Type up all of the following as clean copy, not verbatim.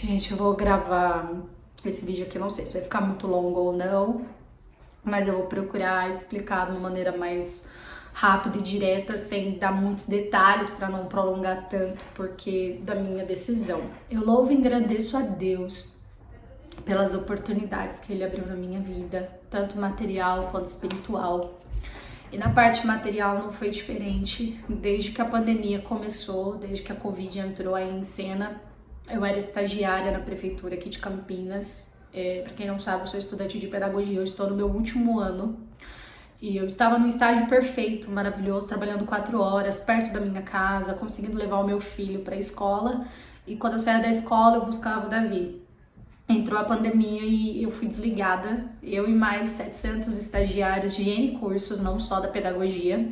Gente, eu vou gravar esse vídeo aqui, não sei se vai ficar muito longo ou não, mas eu vou procurar explicar de uma maneira mais rápida e direta, sem dar muitos detalhes para não prolongar tanto, porque da minha decisão. Eu louvo e agradeço a Deus pelas oportunidades que Ele abriu na minha vida, tanto material quanto espiritual. E na parte material não foi diferente, desde que a pandemia começou, desde que a Covid entrou aí em cena. Eu era estagiária na prefeitura aqui de Campinas. Para quem não sabe, eu sou estudante de pedagogia, eu estou no meu último ano. E eu estava num estágio perfeito, maravilhoso, trabalhando 4 horas, perto da minha casa, conseguindo levar o meu filho para a escola. E quando eu saía da escola, eu buscava o Davi. Entrou a pandemia e eu fui desligada, eu e mais 700 estagiários de N cursos, não só da pedagogia.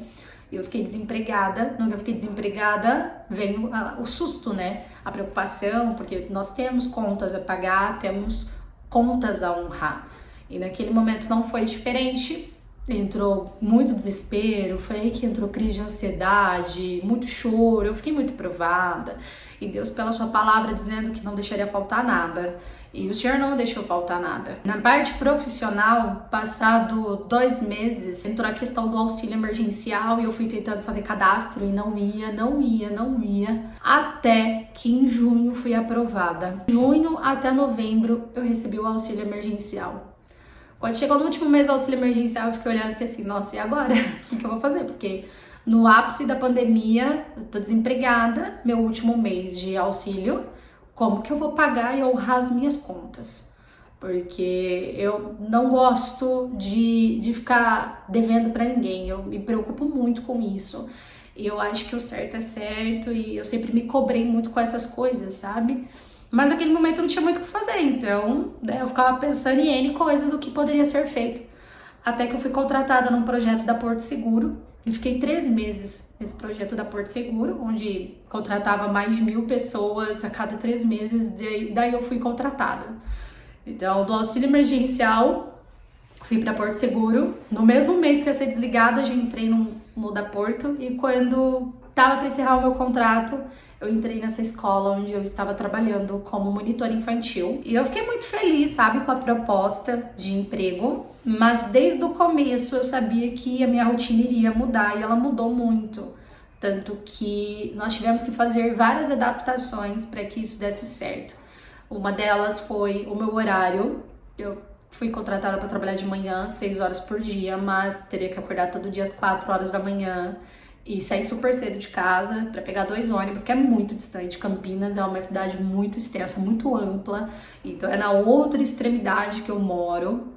Eu fiquei desempregada. No que eu fiquei desempregada, veio o susto, né? A preocupação, porque nós temos contas a pagar, temos contas a honrar. E naquele momento não foi diferente. Entrou muito desespero, foi aí que entrou crise de ansiedade, muito choro, eu fiquei muito provada. E Deus, pela sua palavra, dizendo que não deixaria faltar nada. E o Senhor não deixou faltar nada. Na parte profissional, passado 2 meses, entrou a questão do auxílio emergencial e eu fui tentando fazer cadastro e não ia, até que em junho fui aprovada. De junho até novembro eu recebi o auxílio emergencial. Quando chegou no último mês do auxílio emergencial, eu fiquei olhando aqui assim, nossa, e agora? O que eu vou fazer? Porque no ápice da pandemia, eu tô desempregada, meu último mês de auxílio, como que eu vou pagar e honrar as minhas contas? Porque eu não gosto de ficar devendo para ninguém, eu me preocupo muito com isso. E eu acho que o certo é certo e eu sempre me cobrei muito com essas coisas, sabe? Mas naquele momento eu não tinha muito o que fazer, então eu ficava pensando em N coisas do que poderia ser feito. Até que eu fui contratada num projeto da Porto Seguro e fiquei 3 meses nesse projeto da Porto Seguro, onde contratava mais de 1.000 pessoas a cada 3 meses, daí eu fui contratada. Então, do auxílio emergencial, fui para Porto Seguro. No mesmo mês que ia ser desligada, já entrei no da Porto e quando estava para encerrar o meu contrato, eu entrei nessa escola onde eu estava trabalhando como monitora infantil. E eu fiquei muito feliz, sabe, com a proposta de emprego. Mas desde o começo eu sabia que a minha rotina iria mudar e ela mudou muito. Tanto que nós tivemos que fazer várias adaptações para que isso desse certo. Uma delas foi o meu horário. Eu fui contratada para trabalhar de manhã, 6 horas por dia, mas teria que acordar todo dia às 4 horas da manhã. E saí super cedo de casa para pegar 2 ônibus, que é muito distante. Campinas é uma cidade muito extensa, muito ampla. Então é na outra extremidade que eu moro,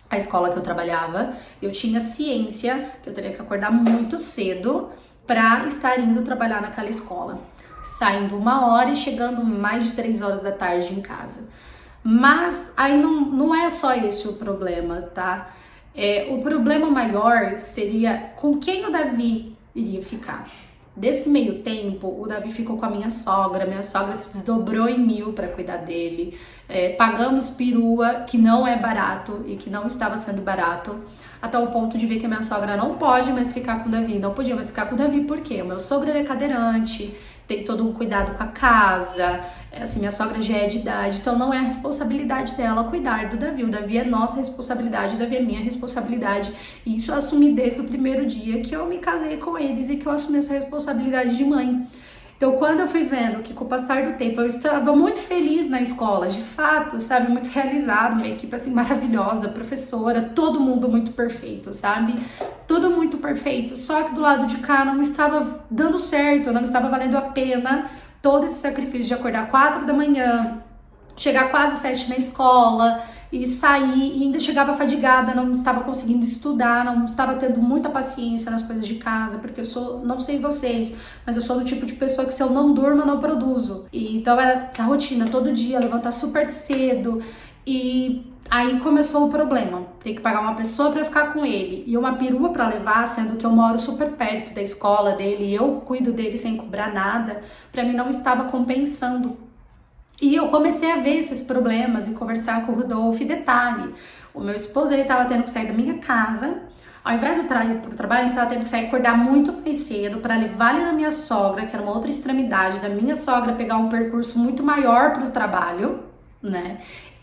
a escola que eu trabalhava. Eu tinha ciência que eu teria que acordar muito cedo para estar indo trabalhar naquela escola. Saindo 1 hora e chegando mais de 3 horas da tarde em casa. Mas aí não é só esse o problema, tá? O problema maior seria com quem o Davi iria ficar. Desse meio tempo, o Davi ficou com a minha sogra se desdobrou em 1.000 para cuidar dele. Pagamos perua, que não é barato e que não estava sendo barato, até o ponto de ver que a minha sogra não pode mais ficar com o Davi. Não podia mais ficar com o Davi, por quê? O meu sogro ele é cadeirante, tem todo um cuidado com a casa, assim, minha sogra já é de idade, então não é a responsabilidade dela cuidar do Davi. O Davi é nossa responsabilidade, o Davi é minha responsabilidade. E isso eu assumi desde o primeiro dia que eu me casei com eles e que eu assumi essa responsabilidade de mãe. Então, quando eu fui vendo que com o passar do tempo eu estava muito feliz na escola, de fato, sabe, muito realizada, uma equipe assim maravilhosa, professora, todo mundo muito perfeito, sabe? Tudo muito perfeito, só que do lado de cá não estava dando certo, não estava valendo a pena todo esse sacrifício de acordar 4 da manhã, chegar quase 7 na escola e sair e ainda chegava fadigada, não estava conseguindo estudar, não estava tendo muita paciência nas coisas de casa, porque eu sou, não sei vocês, mas eu sou do tipo de pessoa que se eu não durmo, eu não produzo. E então era essa rotina, todo dia, levantar super cedo e aí começou o problema, ter que pagar uma pessoa para ficar com ele e uma perua para levar, sendo que eu moro super perto da escola dele e eu cuido dele sem cobrar nada, para mim não estava compensando. E eu comecei a ver esses problemas e conversar com o Rodolfo. E detalhe, o meu esposo ele estava tendo que sair da minha casa Ao invés de eu ir pro trabalho, eu estava tendo que sair acordar muito mais cedo para levar ele na minha sogra, que era uma outra extremidade da minha sogra, pegar um percurso muito maior para o trabalho, né?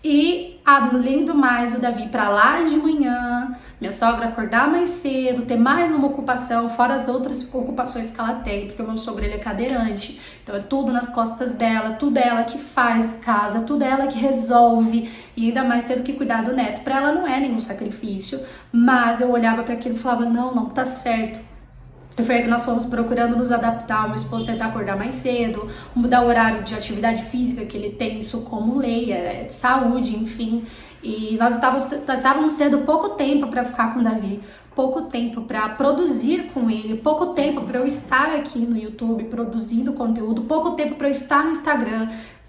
E, além do mais, o Davi para lá de manhã, minha sogra acordar mais cedo, ter mais uma ocupação, fora as outras ocupações que ela tem, porque o meu sogro ele é cadeirante, então é tudo nas costas dela, tudo ela que faz da casa, tudo ela que resolve, e ainda mais tendo que cuidar do neto. Para ela não é nenhum sacrifício, mas eu olhava para aquilo e falava, não tá certo. E foi aí que nós fomos procurando nos adaptar, o meu esposo tentar acordar mais cedo, mudar o horário de atividade física, que ele tem isso como lei, é de saúde, enfim. E nós estávamos tendo pouco tempo para ficar com o Davi, pouco tempo para produzir com ele, pouco tempo para eu estar aqui no YouTube produzindo conteúdo, pouco tempo para eu estar no Instagram,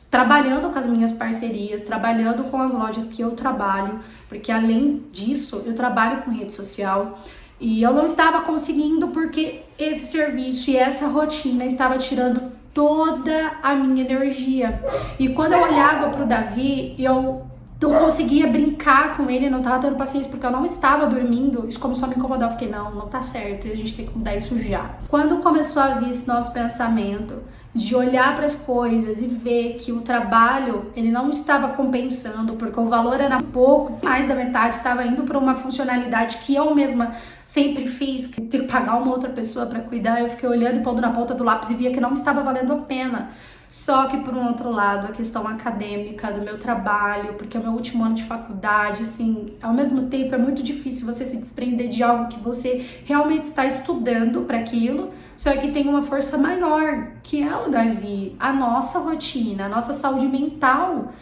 trabalhando com as minhas parcerias, trabalhando com as lojas que eu trabalho, porque além disso, eu trabalho com rede social. E eu não estava conseguindo porque esse serviço e essa rotina estava tirando toda a minha energia. E quando eu olhava para o Davi, eu não conseguia brincar com ele, não estava tendo paciência porque eu não estava dormindo. Isso começou a me incomodar, eu fiquei, não tá certo, a gente tem que mudar isso já. Quando começou a vir esse nosso pensamento de olhar para as coisas e ver que o trabalho ele não estava compensando, porque o valor era pouco, mais da metade estava indo para uma funcionalidade que eu mesma sempre fiz, que ter que pagar uma outra pessoa para cuidar, eu fiquei olhando e pondo na ponta do lápis e via que não estava valendo a pena. Só que, por um outro lado, a questão acadêmica do meu trabalho, porque é o meu último ano de faculdade, assim, ao mesmo tempo é muito difícil você se desprender de algo que você realmente está estudando para aquilo, só que tem uma força maior, que é o Davi, a nossa rotina, a nossa saúde mental.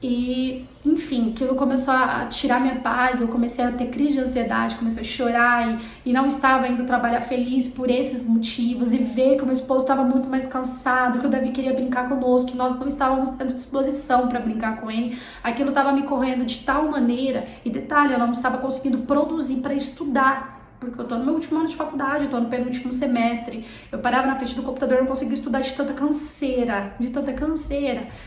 E, enfim, aquilo começou a tirar minha paz, eu comecei a ter crise de ansiedade, comecei a chorar e não estava indo trabalhar feliz por esses motivos, e ver que o meu esposo estava muito mais cansado, que o Davi queria brincar conosco, que nós não estávamos tendo disposição para brincar com ele, aquilo estava me correndo de tal maneira, e detalhe, eu não estava conseguindo produzir para estudar, porque eu tô no meu último ano de faculdade, eu tô no penúltimo semestre, eu parava na frente do computador e não conseguia estudar de tanta canseira,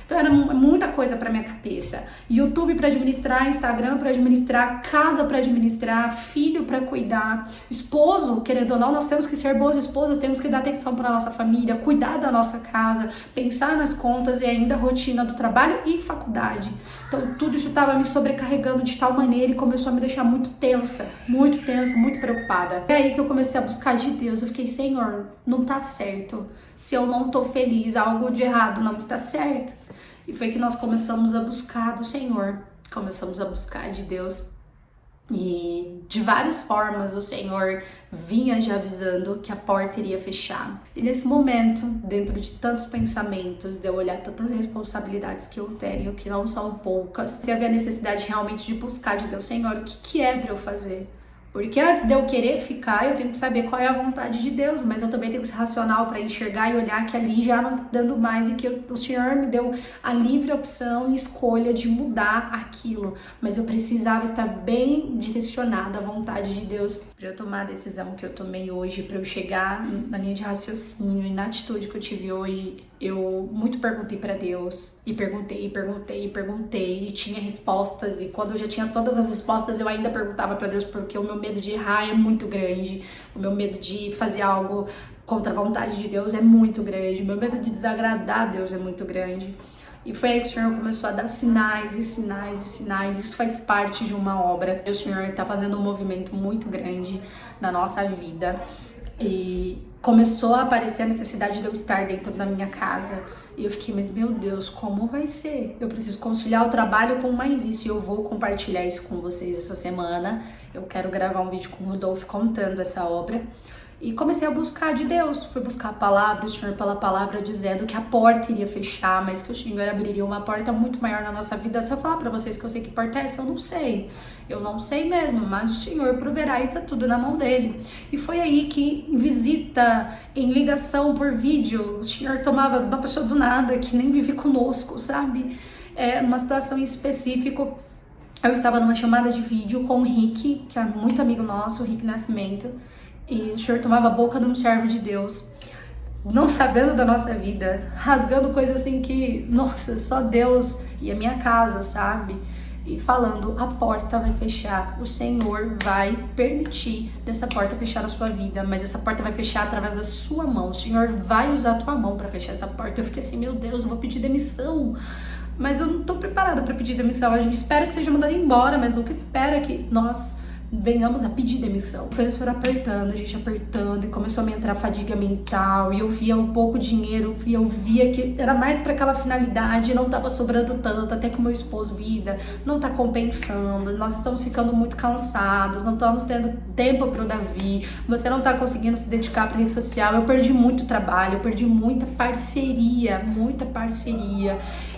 então era muita coisa pra minha cabeça, YouTube pra administrar, Instagram pra administrar, casa pra administrar, filho pra cuidar, esposo, querendo ou não, nós temos que ser boas esposas, temos que dar atenção pra nossa família, cuidar da nossa casa, pensar nas contas e ainda a rotina do trabalho e faculdade. Então tudo isso estava me sobrecarregando de tal maneira e começou a me deixar muito tensa, muito preocupada. É aí que eu comecei a buscar de Deus. Eu fiquei, Senhor, não tá certo. Se eu não tô feliz, algo de errado não está certo. E foi que nós começamos a buscar do Senhor. Começamos a buscar de Deus. E de várias formas o Senhor vinha já avisando que a porta iria fechar. E nesse momento, dentro de tantos pensamentos, de eu olhar tantas responsabilidades que eu tenho, que não são poucas, se havia a necessidade realmente de buscar de Deus, Senhor, o que é para eu fazer? Porque antes de eu querer ficar, eu tenho que saber qual é a vontade de Deus, mas eu também tenho que ser racional para enxergar e olhar que ali já não tá dando mais e que o Senhor me deu a livre opção e escolha de mudar aquilo. Mas eu precisava estar bem direcionada à vontade de Deus para eu tomar a decisão que eu tomei hoje, para eu chegar na linha de raciocínio e na atitude que eu tive hoje. Eu muito perguntei para Deus e perguntei e tinha respostas, e quando eu já tinha todas as respostas eu ainda perguntava para Deus, porque o meu medo de errar é muito grande, o meu medo de fazer algo contra a vontade de Deus é muito grande, o meu medo de desagradar a Deus é muito grande. E foi aí que o Senhor começou a dar sinais e sinais e sinais. Isso faz parte de uma obra. O Senhor está fazendo um movimento muito grande na nossa vida. E começou a aparecer a necessidade de eu estar dentro da minha casa. E eu fiquei, mas meu Deus, como vai ser? Eu preciso conciliar o trabalho com mais isso. E eu vou compartilhar isso com vocês essa semana. Eu quero gravar um vídeo com o Rodolfo contando essa obra. E comecei a buscar de Deus, fui buscar a palavra, o Senhor pela palavra dizendo que a porta iria fechar, mas que o Senhor abriria uma porta muito maior na nossa vida. Se eu falar pra vocês que eu sei que porta é essa, eu não sei mesmo, mas o Senhor proverá e tá tudo na mão dele. E foi aí que, em visita, em ligação por vídeo, o Senhor tomava uma pessoa do nada, que nem vive conosco, sabe? Uma situação em específico, eu estava numa chamada de vídeo com o Rick, que é muito amigo nosso, o Rick Nascimento, e o Senhor tomava a boca de um servo de Deus, não sabendo da nossa vida, rasgando coisas assim que, nossa, só Deus e a minha casa, sabe? e falando: a porta vai fechar, o Senhor vai permitir dessa porta fechar a sua vida, mas essa porta vai fechar através da sua mão, o Senhor vai usar a tua mão para fechar essa porta. Eu fiquei assim: meu Deus, eu vou pedir demissão, mas eu não tô preparada para pedir demissão. A gente espera que seja mandado embora, mas nunca espera que nós venhamos a pedir demissão. As coisas foram apertando, a gente apertando, e começou a me entrar fadiga mental, e eu via um pouco dinheiro, e eu via que era mais para aquela finalidade, não tava sobrando tanto, até que o meu esposo, vida, não tá compensando, nós estamos ficando muito cansados, não estamos tendo tempo pro Davi, você não tá conseguindo se dedicar pra rede social, eu perdi muito trabalho, eu perdi muita parceria,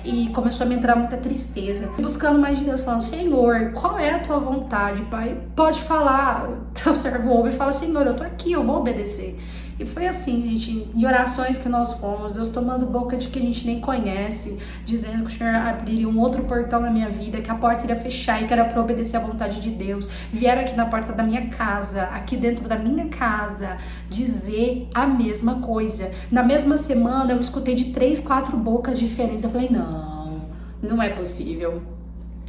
e começou a me entrar muita tristeza, buscando mais de Deus, falando: Senhor, qual é a tua vontade, Pai? Pode falar. Teu servo ouve e fala: Senhor, eu tô aqui, eu vou obedecer. E foi assim, gente, em orações que nós fomos, Deus tomando boca de que a gente nem conhece, dizendo que o Senhor abriria um outro portão na minha vida, que a porta iria fechar e que era para obedecer à vontade de Deus. Vieram aqui na porta da minha casa, aqui dentro da minha casa, dizer a mesma coisa. Na mesma semana eu escutei de 3, 4 bocas diferentes. Eu falei: não é possível.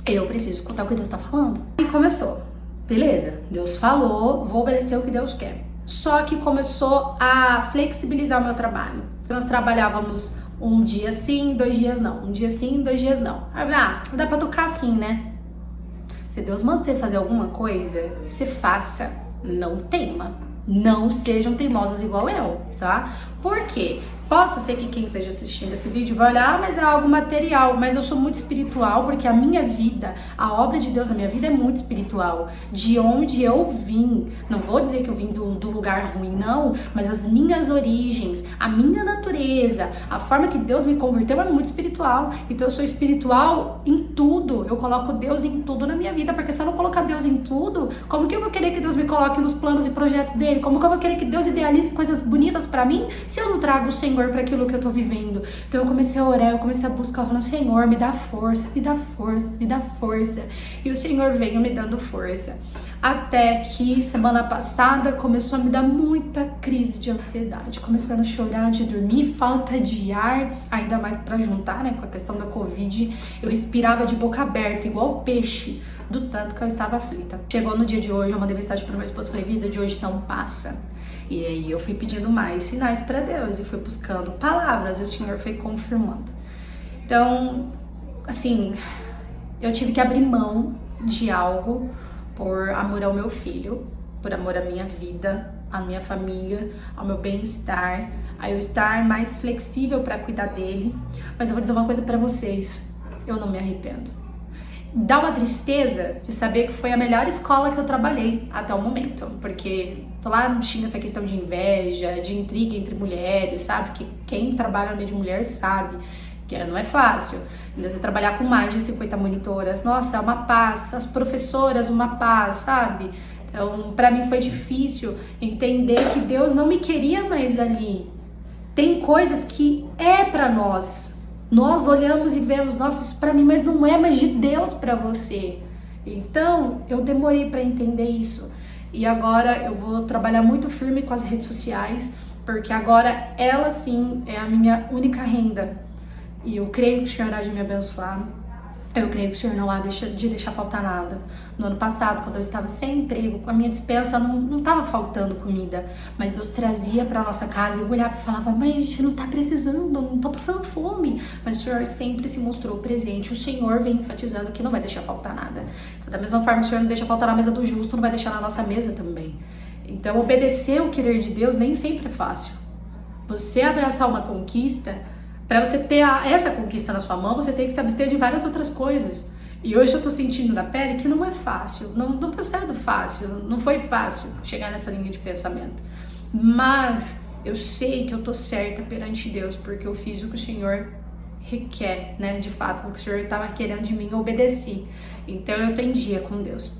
Eu preciso escutar o que Deus tá falando. E começou. Beleza, Deus falou, vou obedecer o que Deus quer. Só que começou a flexibilizar o meu trabalho. Nós trabalhávamos um dia sim, 2 dias não. Um dia sim, 2 dias não. Aí eu falei: dá pra tocar assim, né? Se Deus manda você fazer alguma coisa, você faça. Não teima. Não sejam teimosos igual eu, tá? Por quê? Possa ser que quem esteja assistindo esse vídeo vai olhar: mas é algo material, mas eu sou muito espiritual, porque a minha vida, a obra de Deus na minha vida é muito espiritual. De onde eu vim, não vou dizer que eu vim do lugar ruim, não, mas as minhas origens, a minha natureza, a forma que Deus me converteu é muito espiritual. Então eu sou espiritual em tudo, eu coloco Deus em tudo na minha vida, porque se eu não colocar Deus em tudo, como que eu vou querer que Deus me coloque nos planos e projetos dele? Como que eu vou querer que Deus idealize coisas bonitas pra mim, se eu não trago o Senhor para aquilo que eu tô vivendo? Então eu comecei a orar, eu comecei a buscar, falando: Senhor, me dá força, me dá força, me dá força. E o Senhor veio me dando força. Até que semana passada começou a me dar muita crise de ansiedade, começando a chorar de dormir, falta de ar, ainda mais para juntar, né, com a questão da Covid. Eu respirava de boca aberta, igual peixe, do tanto que eu estava aflita. Chegou no dia de hoje, eu mandei mensagem pro meu esposo, falei: vida de hoje não passa. E aí eu fui pedindo mais sinais para Deus e fui buscando palavras, e o Senhor foi confirmando. Então, assim, eu tive que abrir mão de algo por amor ao meu filho, por amor à minha vida, à minha família, ao meu bem-estar, a eu estar mais flexível para cuidar dele. Mas eu vou dizer uma coisa para vocês: eu não me arrependo. Dá uma tristeza de saber que foi a melhor escola que eu trabalhei até o momento, porque lá não tinha essa questão de inveja, de intriga entre mulheres, sabe? Que quem trabalha no meio de mulher sabe que não é fácil. Ainda você trabalhar com mais de 50 monitoras, nossa, é uma paz, as professoras, uma paz, sabe? Então, pra mim foi difícil entender que Deus não me queria mais ali. Tem coisas que é pra nós. Nós olhamos e vemos: nossa, isso pra mim, mas não é mais de Deus pra você. Então, eu demorei pra entender isso. E agora eu vou trabalhar muito firme com as redes sociais, porque agora ela sim é a minha única renda. E eu creio que o Senhor há de me abençoar. Eu creio que o Senhor não há de deixar faltar nada. No ano passado, quando eu estava sem emprego, com a minha despensa não estava faltando comida, mas Deus trazia para nossa casa e eu olhava e falava: mas a gente não está precisando, não estou passando fome. Mas o Senhor sempre se mostrou presente. O Senhor vem enfatizando que não vai deixar faltar nada. Então, da mesma forma, o Senhor não deixa faltar na mesa do justo, não vai deixar na nossa mesa também. Então, obedecer o querer de Deus nem sempre é fácil. Você abraçar uma conquista, para você ter essa conquista na sua mão, você tem que se abster de várias outras coisas. E hoje eu tô sentindo na pele que não é fácil, não tá sendo fácil, não foi fácil chegar nessa linha de pensamento. Mas eu sei que eu tô certa perante Deus, porque eu fiz o que o Senhor requer, né? De fato, o que o Senhor estava querendo de mim, eu obedeci. Então eu tenho dia com Deus.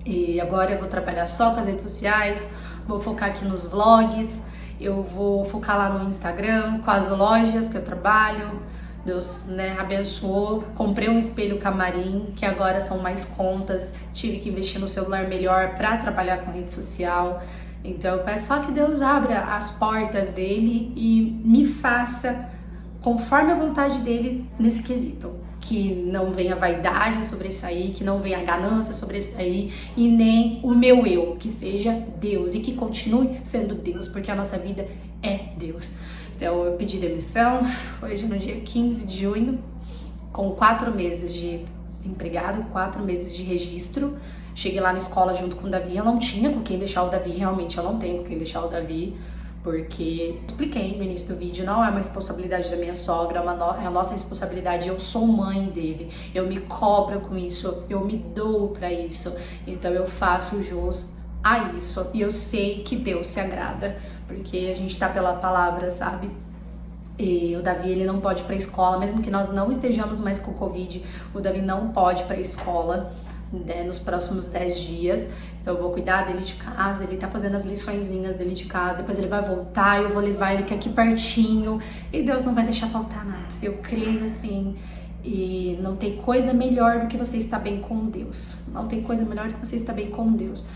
E agora eu vou trabalhar só com as redes sociais, vou focar aqui nos vlogs, eu vou focar lá no Instagram, com as lojas que eu trabalho. Deus, né, abençoou. Comprei um espelho camarim, que agora são mais contas. Tive que investir no celular melhor para trabalhar com rede social. Então eu peço só que Deus abra as portas dele e me faça conforme a vontade dele nesse quesito. que não venha vaidade sobressair, que não venha ganância sobressair e nem o meu eu, que seja Deus e que continue sendo Deus, porque a nossa vida é Deus. Então eu pedi demissão hoje no dia 15 de junho, com 4 meses de empregado, 4 meses de registro. Cheguei lá na escola junto com o Davi, eu não tinha com quem deixar o Davi, realmente eu não tenho com quem deixar o Davi, porque expliquei no início do vídeo, não é uma responsabilidade da minha sogra, é a nossa responsabilidade, eu sou mãe dele, eu me cobro com isso, eu me dou pra isso, então eu faço jus a isso, e eu sei que Deus se agrada, porque a gente tá pela palavra, sabe? E o Davi, ele não pode ir pra escola, mesmo que nós não estejamos mais com Covid, o Davi não pode ir pra escola, né, nos próximos 10 dias, então eu vou cuidar dele de casa, ele tá fazendo as liçõezinhas dele de casa, depois ele vai voltar, eu vou levar ele aqui pertinho, e Deus não vai deixar faltar nada, eu creio assim, e não tem coisa melhor do que você estar bem com Deus, não tem coisa melhor do que você estar bem com Deus.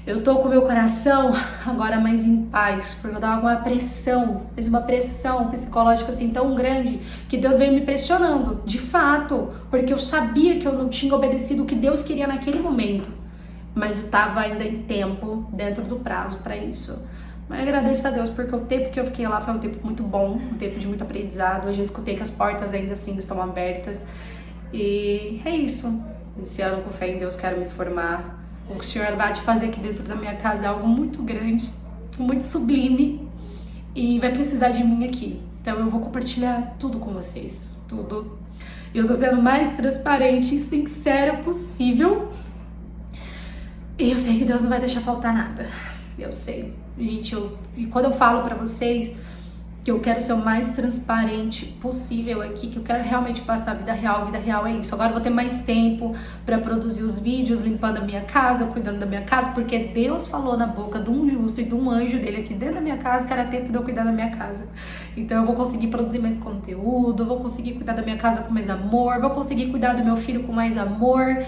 Eu tô com o meu coração agora mais em paz, porque eu tava com uma pressão, mas uma pressão psicológica assim tão grande, que Deus veio me pressionando, de fato, porque eu sabia que eu não tinha obedecido o que Deus queria naquele momento, mas eu tava ainda em tempo, dentro do prazo para isso. Mas eu agradeço a Deus, porque o tempo que eu fiquei lá foi um tempo muito bom, um tempo de muito aprendizado. Hoje eu escutei que as portas ainda assim estão abertas, e é isso. Esse ano, com fé em Deus, quero me formar. O que o Senhor vai fazer aqui dentro da minha casa é algo muito grande, muito sublime, e vai precisar de mim aqui. Então eu vou compartilhar tudo com vocês, tudo. E eu tô sendo mais transparente e sincera possível. E eu sei que Deus não vai deixar faltar nada. Eu sei. Gente, e quando eu falo pra vocês que eu quero ser o mais transparente possível aqui, que eu quero realmente passar a vida real é isso. Agora eu vou ter mais tempo para produzir os vídeos, limpando a minha casa, cuidando da minha casa, porque Deus falou na boca de um justo e de um anjo dele aqui dentro da minha casa que era tempo de eu cuidar da minha casa. Então eu vou conseguir produzir mais conteúdo, vou conseguir cuidar da minha casa com mais amor, vou conseguir cuidar do meu filho com mais amor.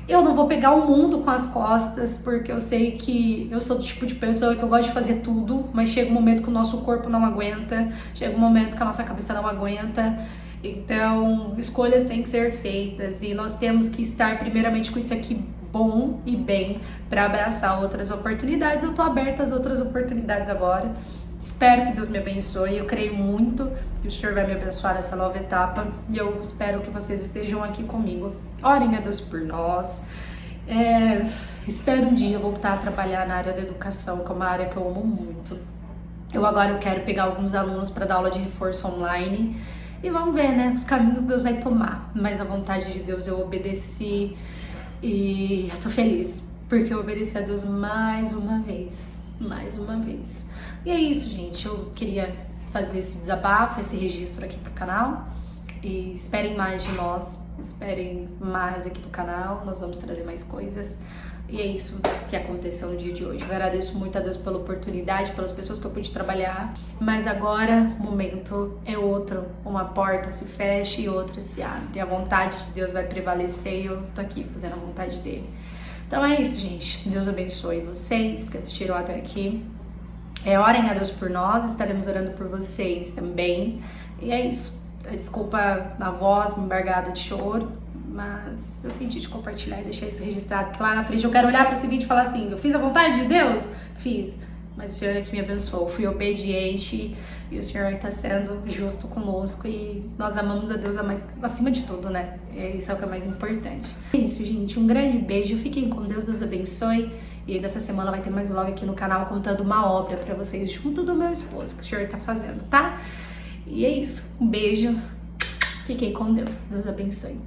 Eu não vou pegar o mundo com as costas, porque eu sei que eu sou do tipo de pessoa que eu gosto de fazer tudo, mas chega um momento que o nosso corpo não aguenta, chega um momento que a nossa cabeça não aguenta, então escolhas têm que ser feitas e nós temos que estar primeiramente com isso aqui bom e bem para abraçar outras oportunidades. Eu tô aberta às outras oportunidades agora. Espero que Deus me abençoe, eu creio muito que o Senhor vai me abençoar nessa nova etapa e eu espero que vocês estejam aqui comigo. Orem a Deus por nós. Espero um dia voltar a trabalhar na área da educação, que é uma área que eu amo muito. Eu quero pegar alguns alunos para dar aula de reforço online e vamos ver, né, os caminhos que Deus vai tomar. Mas a vontade de Deus eu obedeci e eu tô feliz, porque eu obedeci a Deus mais uma vez. E é isso, gente, eu queria fazer esse desabafo, esse registro aqui pro canal, e esperem mais de nós, esperem mais aqui do canal, nós vamos trazer mais coisas, e é isso que aconteceu no dia de hoje. Eu agradeço muito a Deus pela oportunidade, pelas pessoas que eu pude trabalhar, mas agora o momento é outro, uma porta se fecha e outra se abre, a vontade de Deus vai prevalecer e eu tô aqui fazendo a vontade dele. Então é isso, gente, Deus abençoe vocês que assistiram até aqui. Orem a Deus por nós, estaremos orando por vocês também. E é isso. Desculpa na voz, embargada de choro, mas eu senti de compartilhar e deixar isso registrado, porque lá na frente eu quero olhar para esse vídeo e falar assim, eu fiz a vontade de Deus? Fiz. Mas o Senhor é que me abençoou, fui obediente e o Senhor está sendo justo conosco e nós amamos a Deus acima de tudo, né? Isso é o que é mais importante. É isso, gente. Um grande beijo, fiquem com Deus, Deus abençoe. E nessa semana vai ter mais vlog aqui no canal contando uma obra pra vocês junto do meu esposo que o Senhor tá fazendo, tá? E é isso. Um beijo. Fiquem com Deus. Deus abençoe.